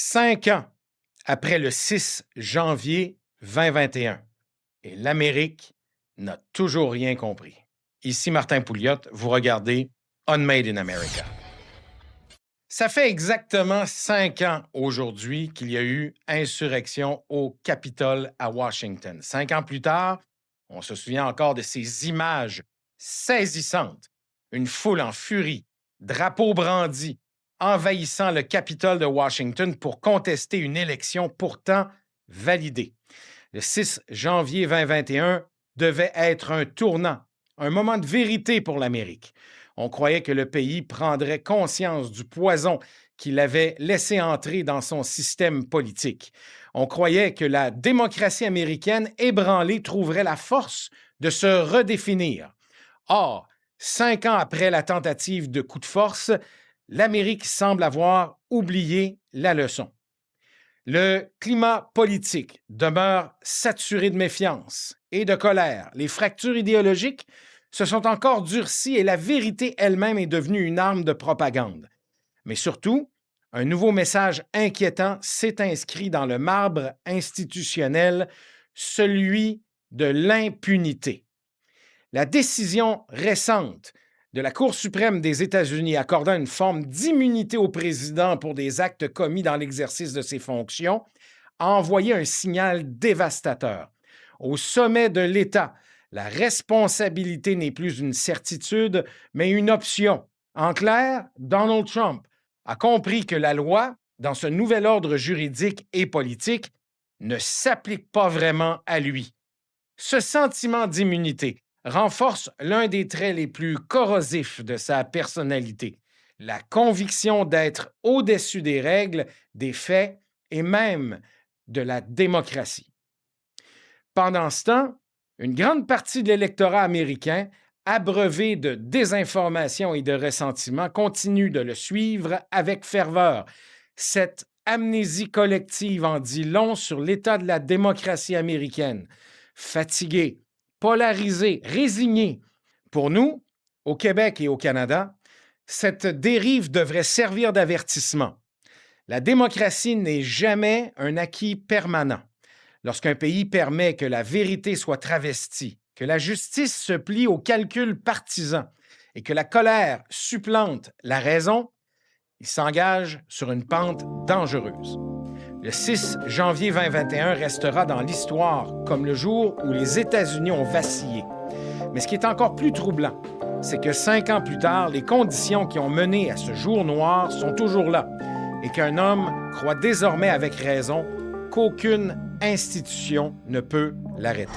5 ans après le 6 janvier 2021, et l'Amérique n'a toujours rien compris. Ici Martin Pouliot, vous regardez Unmade in America. Ça fait exactement 5 ans aujourd'hui qu'il y a eu insurrection au Capitole à Washington. 5 ans plus tard, on se souvient encore de ces images saisissantes. Une foule en furie, drapeaux brandis, envahissant le Capitole de Washington pour contester une élection pourtant validée. Le 6 janvier 2021 devait être un tournant, un moment de vérité pour l'Amérique. On croyait que le pays prendrait conscience du poison qu'il avait laissé entrer dans son système politique. On croyait que la démocratie américaine ébranlée trouverait la force de se redéfinir. Or, 5 ans après la tentative de coup de force, l'Amérique semble avoir oublié la leçon. Le climat politique demeure saturé de méfiance et de colère. Les fractures idéologiques se sont encore durcies et la vérité elle-même est devenue une arme de propagande. Mais surtout, un nouveau message inquiétant s'est inscrit dans le marbre institutionnel, celui de l'impunité. La décision récente de la Cour suprême des États-Unis accordant une forme d'immunité au président pour des actes commis dans l'exercice de ses fonctions a envoyé un signal dévastateur. Au sommet de l'État, la responsabilité n'est plus une certitude, mais une option. En clair, Donald Trump a compris que la loi, dans ce nouvel ordre juridique et politique, ne s'applique pas vraiment à lui. Ce sentiment d'immunité renforce l'un des traits les plus corrosifs de sa personnalité, la conviction d'être au-dessus des règles, des faits et même de la démocratie. Pendant ce temps, une grande partie de l'électorat américain, abreuvé de désinformation et de ressentiment, continue de le suivre avec ferveur. Cette amnésie collective en dit long sur l'état de la démocratie américaine. Fatigué, polarisé, résigné. Pour nous, au Québec et au Canada, cette dérive devrait servir d'avertissement. La démocratie n'est jamais un acquis permanent. Lorsqu'un pays permet que la vérité soit travestie, que la justice se plie aux calculs partisans et que la colère supplante la raison, il s'engage sur une pente dangereuse. Le 6 janvier 2021 restera dans l'histoire comme le jour où les États-Unis ont vacillé. Mais ce qui est encore plus troublant, c'est que 5 ans plus tard, les conditions qui ont mené à ce jour noir sont toujours là et qu'un homme croit désormais avec raison qu'aucune institution ne peut l'arrêter.